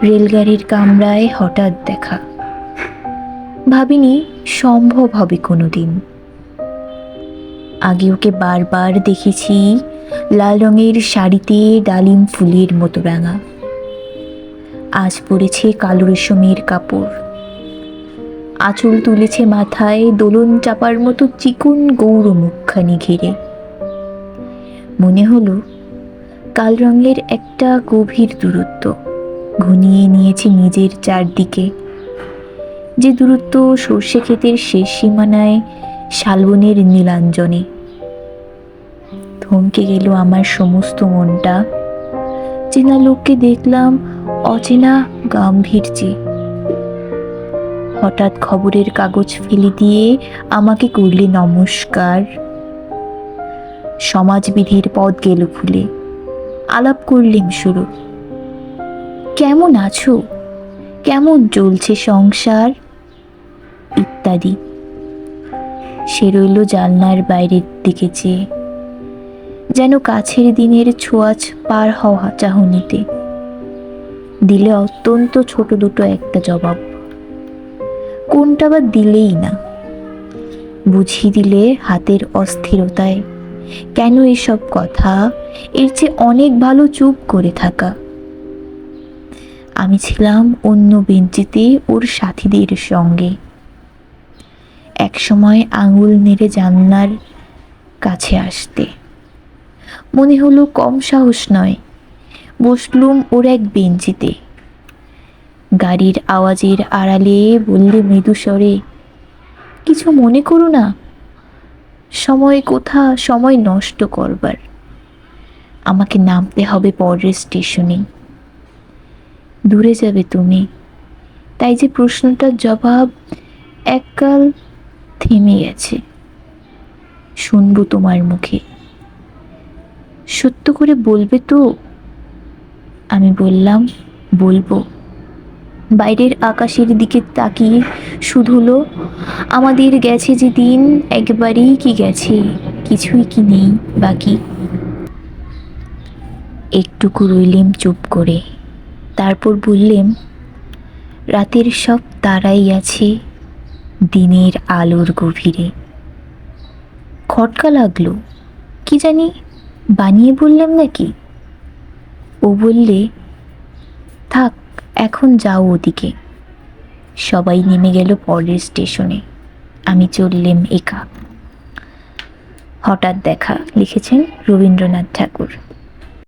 রেলগাড়ির কামরায় হঠাৎ দেখা, ভাবিনি সম্ভব হবে কোনোদিন। আগে ওকে বারবার দেখেছি লাল রঙের শাড়িতে ডালিম ফুলের মতো রাঙা, আজ পরেছে কালো রেশমের কাপড়, আঁচল তুলেছে মাথায় দোলন চাপার মতো চিকন গৌর মুখখানি ঘিরে। মনে হলো কাল রঙের একটা গভীর দূরত্ব ঘনিয়ে নিয়েছে নিজের চারদিকে, যে দূরত্ব সর্ষে ক্ষেতের শেষ সীমানায় শালবনের নীলাঞ্জনে। থমকে গেল আমার সমস্ত মনটা। চেনা লোককে দেখলাম অচেনা গাম্ভীর্যে। হঠাৎ খবরের কাগজ ফেলে দিয়ে আমাকে করলে নমস্কার। সমাজবিধির পথ গেল খুলে, আলাপ করলেন শুরু। কেমন আছো, কেমন চলছে সংসার, ইত্যাদি। সে রইল জানলার বাইরের দিকে চেয়ে, যেন কাছের দিনের ছোঁয়াচ পার হওয়া চাহনিতে। দিলে অত্যন্ত ছোট দুটো একটা জবাব, কোনটা বা দিলেই না। বুঝিয়ে দিলে হাতের অস্থিরতায় কেন এসব কথা, এর চেয়ে অনেক ভালো চুপ করে থাকা। আমি ছিলাম অন্য বেঞ্চিতে ওর সাথীদের সঙ্গে। একসময় আঙুল নেড়ে জানলার কাছে আসতে মনে হলো কম সাহস নয়। বসলুম ওর এক বেঞ্চিতে। গাড়ির আওয়াজের আড়ালে বললে মৃদু স্বরে, কিছু মনে করো না, সময় কোথা সময় নষ্ট করবার। আমাকে নামতে হবে পরের স্টেশনে, দূরে যাবে তুমি। তাই যে প্রশ্নটার জবাব এককাল থেমে গেছে, শুনবো তোমার মুখে। সত্য করে বলবে তো? আমি বললাম, বলবো। বাইরের আকাশের দিকে তাকিয়ে শুধুলো, আমাদের গেছে যে দিন একবারেই কি গেছে, কিছুই কি নেই বাকি। একটুকু রইলেম চুপ করে, তারপর বললেম, রাতের সব তারাই আছে দিনের আলোর গভীরে। খটকা লাগলো, কি জানি বানিয়ে বললাম নাকি। ও বললে, থাক এখন যাও ওদিকে। সবাই নেমে গেল পরের স্টেশনে, আমি চললেম একা। হঠাৎ দেখা লিখেছেন রবীন্দ্রনাথ ঠাকুর।